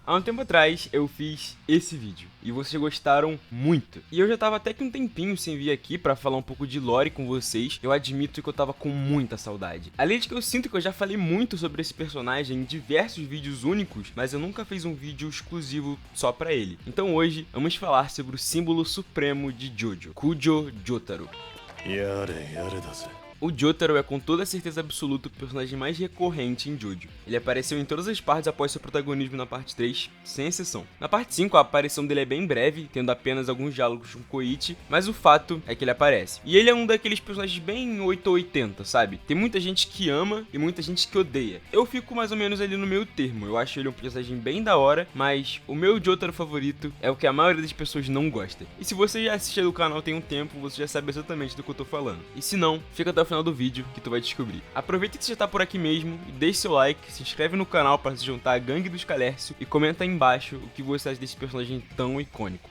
Há um tempo atrás eu fiz esse vídeo e vocês gostaram muito. E eu já tava até que um tempinho sem vir aqui pra falar um pouco de lore com vocês. Eu admito que eu tava com muita saudade. Além de que eu sinto que eu já falei muito sobre esse personagem em diversos vídeos únicos, mas eu nunca fiz um vídeo exclusivo só pra ele. Então hoje vamos falar sobre o símbolo supremo de Jojo, Kujo Jotaro. O Jotaro é com toda certeza absoluta o personagem mais recorrente em Jojo. Ele apareceu em todas as partes após seu protagonismo na parte 3, sem exceção. Na parte 5 a aparição dele é bem breve, tendo apenas alguns diálogos com Koichi, mas o fato é que ele aparece. E ele é um daqueles personagens bem 8 ou 80, sabe? Tem muita gente que ama e muita gente que odeia. Eu fico mais ou menos ali no meio termo, eu acho ele um personagem bem da hora, mas o meu Jotaro favorito é o que a maioria das pessoas não gosta. E se você já assistiu do canal tem um tempo, você já sabe exatamente do que eu tô falando. E se não, fica até o final do vídeo que tu vai descobrir. Aproveita que você já tá por aqui mesmo e deixe seu like, se inscreve no canal para se juntar à gangue dos Calércio e comenta aí embaixo o que você acha desse personagem tão icônico.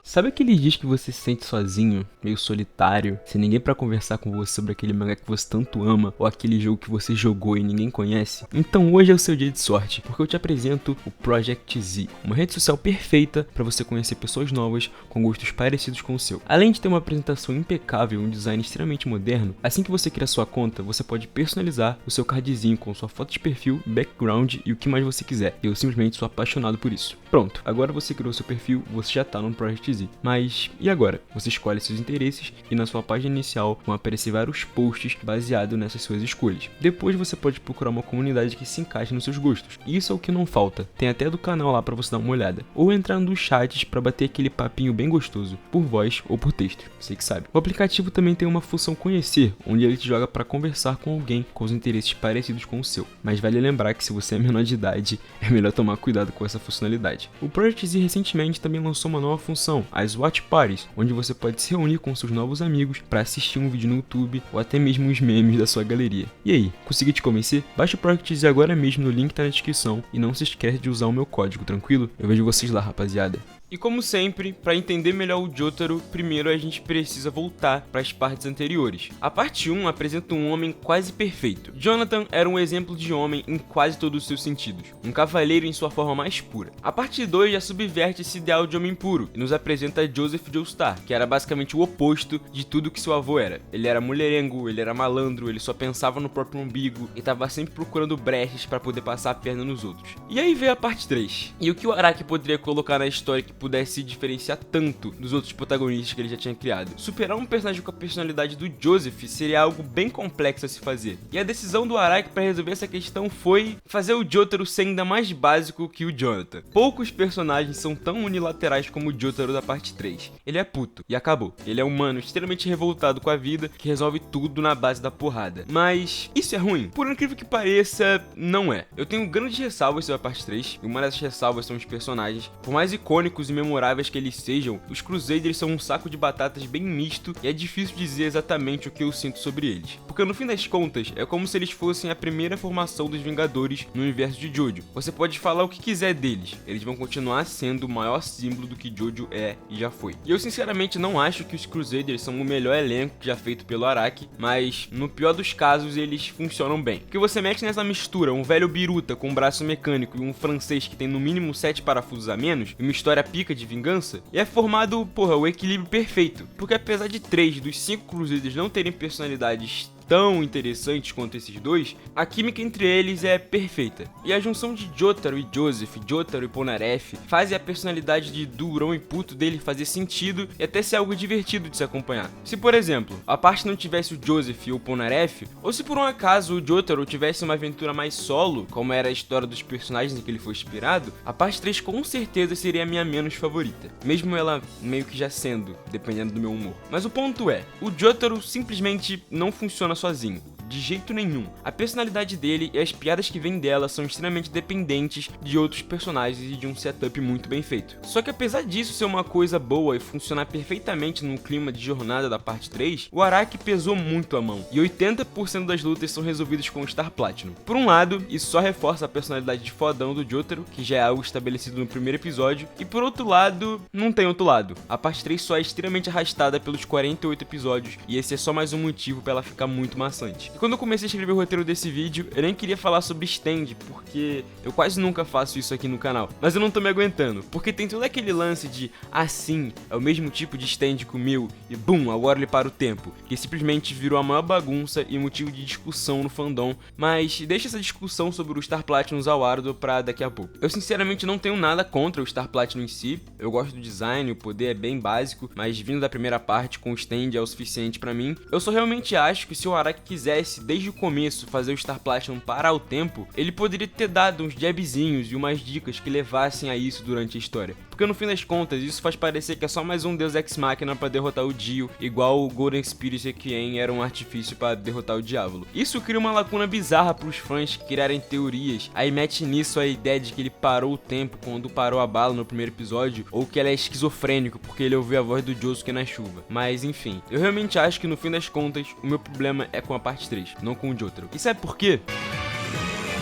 Sabe aqueles dias que você se sente sozinho, meio solitário, sem ninguém pra conversar com você sobre aquele mangá que você tanto ama, ou aquele jogo que você jogou e ninguém conhece? Então hoje é o seu dia de sorte, porque eu te apresento o Project Z, uma rede social perfeita para você conhecer pessoas novas com gostos parecidos com o seu. Além de ter uma apresentação impecável e um design extremamente moderno, assim que você cria sua conta, você pode personalizar o seu cardzinho com sua foto de perfil, background e o que mais você quiser. Eu simplesmente sou apaixonado por isso. Pronto, agora você criou seu perfil, você já tá no Project Z. Mas e agora? Você escolhe seus interesses e na sua página inicial vão aparecer vários posts baseados nessas suas escolhas. Depois você pode procurar uma comunidade que se encaixe nos seus gostos. Isso é o que não falta. Tem até do canal lá pra você dar uma olhada. Ou entrar nos chats pra bater aquele papinho bem gostoso, por voz ou por texto. Você que sabe. O aplicativo também tem uma função conhecer, onde ele te joga pra conversar com alguém com os interesses parecidos com o seu. Mas vale lembrar que se você é menor de idade, é melhor tomar cuidado com essa funcionalidade. O Project Z recentemente também lançou uma nova função, as Watch Parties, onde você pode se reunir com seus novos amigos para assistir um vídeo no YouTube ou até mesmo os memes da sua galeria. E aí, consegui te convencer? Baixe o Project Z agora mesmo, no link tá na descrição e não se esquece de usar o meu código, tranquilo? Eu vejo vocês lá, rapaziada. E como sempre, para entender melhor o Jotaro, primeiro a gente precisa voltar para as partes anteriores. A parte 1 apresenta um homem quase perfeito. Jonathan era um exemplo de homem em quase todos os seus sentidos, um cavaleiro em sua forma mais pura. A parte 2 já subverte esse ideal de homem puro e nos apresenta Joseph Joestar, que era basicamente o oposto de tudo que seu avô era. Ele era mulherengo, ele era malandro, ele só pensava no próprio umbigo e estava sempre procurando brechas para poder passar a perna nos outros. E aí veio a parte 3. E o que o Araki poderia colocar na história que pudesse se diferenciar tanto dos outros protagonistas que ele já tinha criado. Superar um personagem com a personalidade do Joseph seria algo bem complexo a se fazer. E a decisão do Araki para resolver essa questão foi fazer o Jotaro ser ainda mais básico que o Jonathan. Poucos personagens são tão unilaterais como o Jotaro da parte 3. Ele é puto e acabou. Ele é humano extremamente revoltado com a vida que resolve tudo na base da porrada. Mas isso é ruim? Por incrível que pareça, não é. Eu tenho grandes ressalvas sobre a parte 3 e uma dessas ressalvas são os personagens. Por mais icônicos e memoráveis que eles sejam, os Crusaders são um saco de batatas bem misto e é difícil dizer exatamente o que eu sinto sobre eles. Porque no fim das contas, é como se eles fossem a primeira formação dos Vingadores no universo de Jojo. Você pode falar o que quiser deles, eles vão continuar sendo o maior símbolo do que Jojo é e já foi. E eu sinceramente não acho que os Crusaders são o melhor elenco já feito pelo Araki, mas no pior dos casos eles funcionam bem. Porque você mete nessa mistura um velho biruta com um braço mecânico e um francês que tem no mínimo 7 parafusos a menos, e uma história pica de vingança, e é formado, o equilíbrio perfeito. Porque apesar de 3 dos 5 Crusaders não terem personalidades tão interessantes quanto esses dois, a química entre eles é perfeita. E a junção de Jotaro e Joseph, Jotaro e Polnareff, fazem a personalidade de durão e puto dele fazer sentido e até ser algo divertido de se acompanhar. Se, por exemplo, a parte não tivesse o Joseph ou o Polnareff, ou se por um acaso o Jotaro tivesse uma aventura mais solo, como era a história dos personagens em que ele foi inspirado, a parte 3 com certeza seria a minha menos favorita, mesmo ela meio que já sendo, dependendo do meu humor. Mas o ponto é, o Jotaro simplesmente não funciona sozinho. De jeito nenhum. A personalidade dele e as piadas que vêm dela são extremamente dependentes de outros personagens e de um setup muito bem feito. Só que apesar disso ser uma coisa boa e funcionar perfeitamente no clima de jornada da parte 3, o Araki pesou muito a mão, e 80% das lutas são resolvidas com o Star Platinum. Por um lado, isso só reforça a personalidade de fodão do Jotaro, que já é algo estabelecido no primeiro episódio, e por outro lado, não tem outro lado. A parte 3 só é extremamente arrastada pelos 48 episódios, e esse é só mais um motivo para ela ficar muito maçante. E quando eu comecei a escrever o roteiro desse vídeo, eu nem queria falar sobre stand, porque eu quase nunca faço isso aqui no canal. Mas eu não tô me aguentando, porque tem todo aquele lance de, sim, é o mesmo tipo de stand que o meu, e bum, agora ele para o tempo, que simplesmente virou a maior bagunça e motivo de discussão no fandom, mas deixa essa discussão sobre o Star Platinum Zawardo pra daqui a pouco. Eu sinceramente não tenho nada contra o Star Platinum em si, eu gosto do design, o poder é bem básico, mas vindo da primeira parte com o stand é o suficiente pra mim. Eu só realmente acho que se o Araki quisesse desde o começo fazer o Star Platinum parar o tempo, ele poderia ter dado uns jabzinhos e umas dicas que levassem a isso durante a história. Porque no fim das contas, isso faz parecer que é só mais um Deus Ex Machina pra derrotar o Dio, igual o Golden Spirit Requiem era um artifício pra derrotar o Diávolo. Isso cria uma lacuna bizarra pros fãs criarem teorias, aí mete nisso a ideia de que ele parou o tempo quando parou a bala no primeiro episódio, ou que ele é esquizofrênico porque ele ouviu a voz do Josuke na chuva. Mas enfim, eu realmente acho que no fim das contas, o meu problema é com a parte 3, não com o Jotaro. E sabe por quê?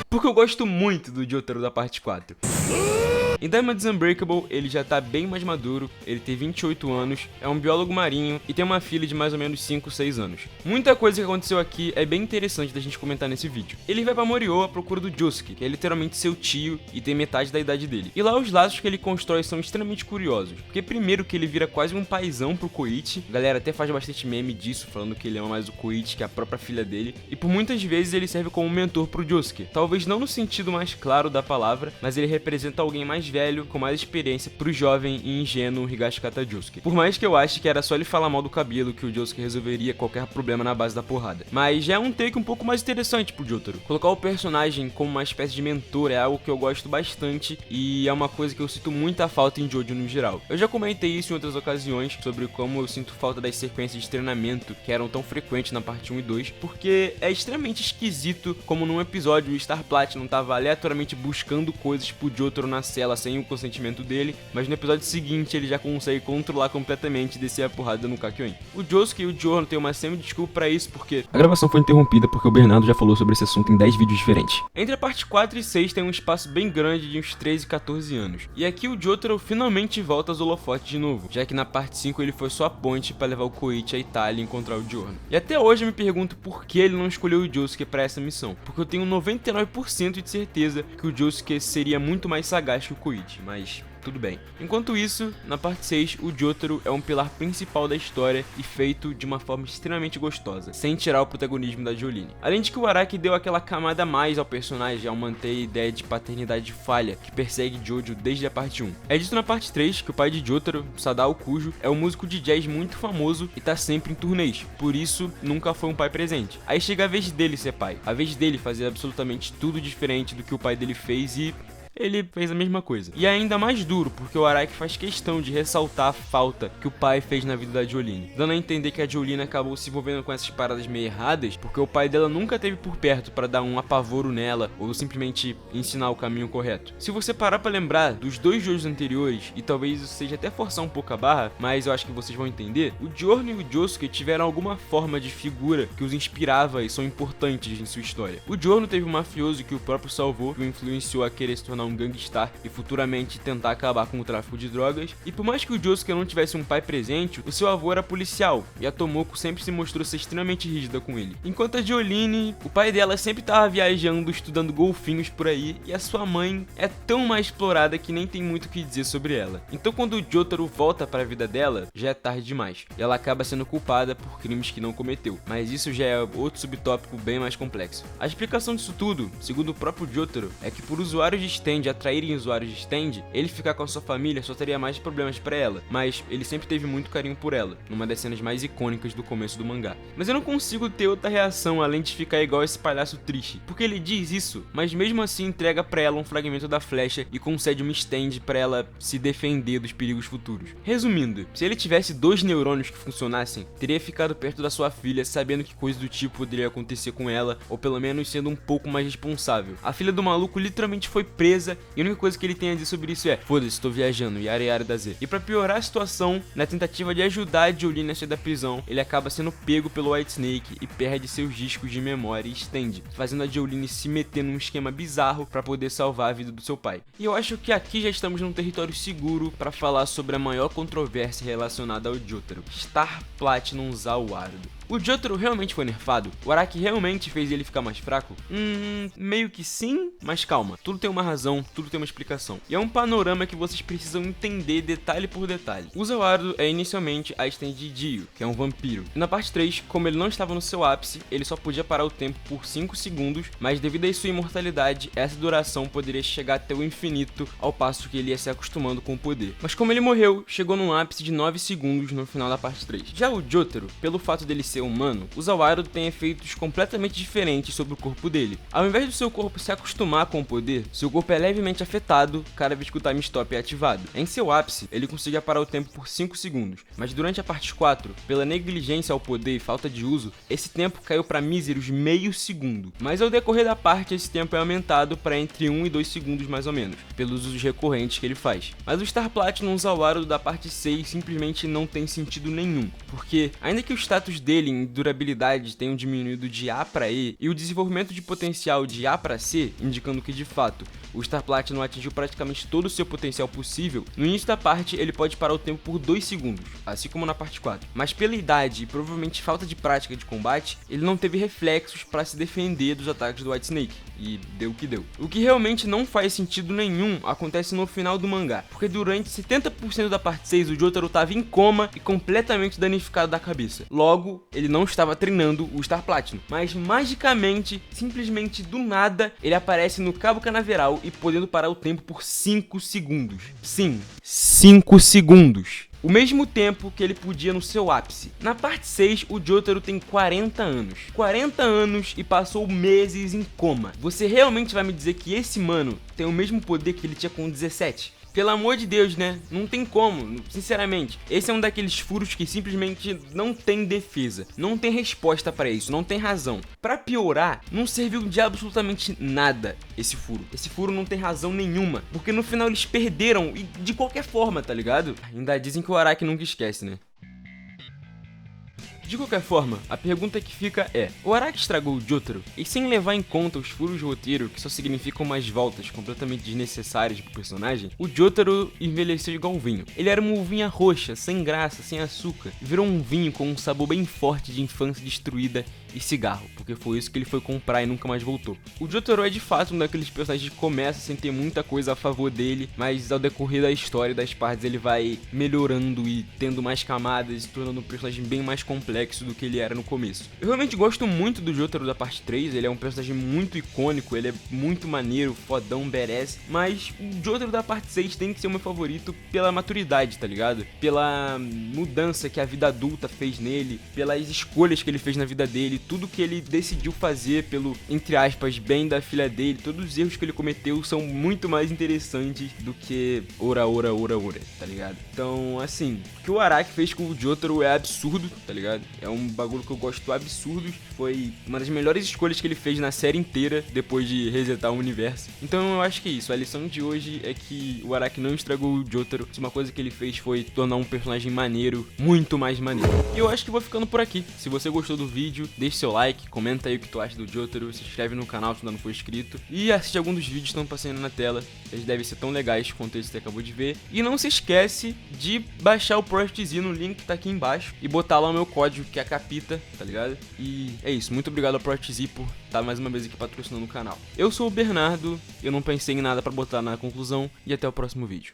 Porque eu gosto muito do Jotaro da parte 4. Em Diamonds Unbreakable, ele já tá bem mais maduro, ele tem 28 anos, é um biólogo marinho e tem uma filha de mais ou menos 5, 6 anos. Muita coisa que aconteceu aqui é bem interessante da gente comentar nesse vídeo. Ele vai pra Morio à procura do Josuke, que é literalmente seu tio e tem metade da idade dele. E lá os laços que ele constrói são extremamente curiosos, porque primeiro que ele vira quase um paizão pro Koichi, a galera até faz bastante meme disso, falando que ele ama mais o Koichi que a própria filha dele, e por muitas vezes ele serve como mentor pro Josuke. Talvez não no sentido mais claro da palavra, mas ele representa alguém mais velho, com mais experiência pro jovem e ingênuo Higashikata Josuke. Por mais que eu ache que era só ele falar mal do cabelo que o Josuke resolveria qualquer problema na base da porrada. Mas já é um take um pouco mais interessante pro Jotaro. Colocar o personagem como uma espécie de mentor é algo que eu gosto bastante e é uma coisa que eu sinto muita falta em Jojo no geral. Eu já comentei isso em outras ocasiões, sobre como eu sinto falta das sequências de treinamento que eram tão frequentes na parte 1 e 2, porque é extremamente esquisito como num episódio o Star Platinum tava aleatoriamente buscando coisas pro Jotaro na cela sem o consentimento dele, mas no episódio seguinte ele já consegue controlar completamente e descer a porrada no Kakyoin. O Josuke e o Giorno tem uma semi-desculpa pra isso porque a gravação foi interrompida porque o Bernardo já falou sobre esse assunto em 10 vídeos diferentes. Entre a parte 4 e 6 tem um espaço bem grande de uns 13 e 14 anos, e aqui o Jotaro finalmente volta aos holofotes de novo, já que na parte 5 ele foi só a ponte pra levar o Koichi à Itália e encontrar o Giorno. E até hoje eu me pergunto por que ele não escolheu o Josuke pra essa missão, porque eu tenho 99% de certeza que o Josuke seria muito mais sagaz que o Koichi, mas tudo bem. Enquanto isso, na parte 6, o Jotaro é um pilar principal da história e feito de uma forma extremamente gostosa, sem tirar o protagonismo da Jolene. Além de que o Araki deu aquela camada a mais ao personagem ao manter a ideia de paternidade falha que persegue Jojo desde a parte 1. É dito na parte 3 que o pai de Jotaro, Sadao Kujo, é um músico de jazz muito famoso e tá sempre em turnês, por isso nunca foi um pai presente. Aí chega a vez dele ser pai, a vez dele fazer absolutamente tudo diferente do que o pai dele fez e ele fez a mesma coisa. E é ainda mais duro, porque o Araki faz questão de ressaltar a falta que o pai fez na vida da Jolene, dando a entender que a Jolene acabou se envolvendo com essas paradas meio erradas, porque o pai dela nunca esteve por perto para dar um apavoro nela, ou simplesmente ensinar o caminho correto. Se você parar pra lembrar dos dois jogos anteriores, e talvez isso seja até forçar um pouco a barra, mas eu acho que vocês vão entender, o Giorno e o Josuke tiveram alguma forma de figura que os inspirava e são importantes em sua história. O Giorno teve um mafioso que o próprio salvou, que o influenciou a querer se tornar um gangstar e futuramente tentar acabar com o tráfico de drogas, e por mais que o Josuke não tivesse um pai presente, o seu avô era policial, e a Tomoko sempre se mostrou ser extremamente rígida com ele. Enquanto a Jolene, o pai dela sempre tava viajando, estudando golfinhos por aí, e a sua mãe é tão mais explorada que nem tem muito o que dizer sobre ela. Então quando o Jotaro volta para a vida dela, já é tarde demais, e ela acaba sendo culpada por crimes que não cometeu, mas isso já é outro subtópico bem mais complexo. A explicação disso tudo, segundo o próprio Jotaro, é que por usuários de stand atraírem usuários de stand, ele ficar com a sua família só teria mais problemas pra ela, mas ele sempre teve muito carinho por ela, numa das cenas mais icônicas do começo do mangá. Mas eu não consigo ter outra reação além de ficar igual esse palhaço triste, porque ele diz isso, mas mesmo assim entrega pra ela um fragmento da flecha e concede uma stand pra ela se defender dos perigos futuros. Resumindo, se ele tivesse 2 neurônios que funcionassem, teria ficado perto da sua filha sabendo que coisa do tipo poderia acontecer com ela, ou pelo menos sendo um pouco mais responsável. A filha do maluco literalmente foi presa e a única coisa que ele tem a dizer sobre isso é: foda-se, tô viajando, yara yara da Z. E pra piorar a situação, na tentativa de ajudar a Jolene a sair da prisão, ele acaba sendo pego pelo White Snake e perde seus discos de memória e stand, fazendo a Jolene se meter num esquema bizarro pra poder salvar a vida do seu pai. E eu acho que aqui já estamos num território seguro pra falar sobre a maior controvérsia relacionada ao Jotaro, Star Platinum Zawardo. O Jotaro realmente foi nerfado? O Araki realmente fez ele ficar mais fraco? Meio que sim, mas calma. Tudo tem uma razão, tudo tem uma explicação. E é um panorama que vocês precisam entender detalhe por detalhe. O Zawaru é inicialmente a stand de Dio, que é um vampiro. E na parte 3, como ele não estava no seu ápice, ele só podia parar o tempo por 5 segundos, mas devido à sua imortalidade, essa duração poderia chegar até o infinito, ao passo que ele ia se acostumando com o poder. Mas como ele morreu, chegou num ápice de 9 segundos no final da parte 3. Já o Jotaro, pelo fato dele ser humano, o Zawaru tem efeitos completamente diferentes sobre o corpo dele. Ao invés do seu corpo se acostumar com o poder, seu corpo é levemente afetado cada vez que o time stop é ativado. Em seu ápice, ele conseguia parar o tempo por 5 segundos, mas durante a parte 4, pela negligência ao poder e falta de uso, esse tempo caiu para míseros meio segundo. Mas ao decorrer da parte, esse tempo é aumentado para entre 1 e 2 segundos mais ou menos, pelos usos recorrentes que ele faz. Mas o Star Platinum Zawaru da parte 6 simplesmente não tem sentido nenhum, porque ainda que o status dele em durabilidade tenham diminuído de A para E e o desenvolvimento de potencial de A para C, indicando que de fato o Star Platinum atingiu praticamente todo o seu potencial possível, no início da parte ele pode parar o tempo por 2 segundos, assim como na parte 4. Mas pela idade e provavelmente falta de prática de combate, ele não teve reflexos para se defender dos ataques do White Snake, e deu o que deu. O que realmente não faz sentido nenhum acontece no final do mangá, porque durante 70% da parte 6 o Jotaro estava em coma e completamente danificado da cabeça. Logo, ele não estava treinando o Star Platinum, mas magicamente, simplesmente do nada, ele aparece no Cabo Canaveral e podendo parar o tempo por 5 segundos. Sim, 5 segundos. O mesmo tempo que ele podia no seu ápice. Na parte 6, o Jotaro tem 40 anos. 40 anos e passou meses em coma. Você realmente vai me dizer que esse mano tem o mesmo poder que ele tinha com 17? Pelo amor de Deus, né? Não tem como, sinceramente. Esse é um daqueles furos que simplesmente não tem defesa. Não tem resposta pra isso, não tem razão. Pra piorar, não serviu de absolutamente nada esse furo. Esse furo não tem razão nenhuma, porque no final eles perderam e de qualquer forma, tá ligado? Ainda dizem que o Araki nunca esquece, né? De qualquer forma, a pergunta que fica é: o Araki estragou o Jotaro? E sem levar em conta os furos de roteiro, que só significam mais voltas completamente desnecessárias pro personagem, o Jotaro envelheceu igual um vinho. Ele era uma uvinha roxa, sem graça, sem açúcar, e virou um vinho com um sabor bem forte de infância destruída e cigarro, porque foi isso que ele foi comprar e nunca mais voltou. O Jotaro é de fato um daqueles personagens que começa sem ter muita coisa a favor dele, mas ao decorrer da história e das partes ele vai melhorando e tendo mais camadas e se tornando um personagem bem mais complexo do que ele era no começo. Eu realmente gosto muito do Jotaro da parte 3, ele é um personagem muito icônico, ele é muito maneiro, fodão, badass, mas o Jotaro da parte 6 tem que ser o meu favorito pela maturidade, tá ligado? Pela mudança que a vida adulta fez nele, pelas escolhas que ele fez na vida dele, tudo que ele decidiu fazer pelo, entre aspas, bem da filha dele, todos os erros que ele cometeu são muito mais interessantes do que ora, tá ligado? Então, assim, o que o Araki fez com o Jotaro é absurdo, tá ligado? É um bagulho que eu gosto absurdo, foi uma das melhores escolhas que ele fez na série inteira, depois de resetar o universo. Então eu acho que é isso, a lição de hoje é que o Araki não estragou o Jotaro, se uma coisa que ele fez foi tornar um personagem maneiro, muito mais maneiro. E eu acho que vou ficando por aqui. Se você gostou do vídeo, deixe seu like, comenta aí o que tu acha do Jotaro, se inscreve no canal se ainda não for inscrito e assiste algum dos vídeos que estão passando na tela, eles devem ser tão legais quanto esse que você acabou de ver. E não se esquece de baixar o Project Z no link que tá aqui embaixo e botar lá o meu código, que é a Capita, tá ligado? E é isso, muito obrigado ao Project Z por estar mais uma vez aqui patrocinando o canal. Eu sou o Bernardo, eu não pensei em nada pra botar na conclusão e até o próximo vídeo.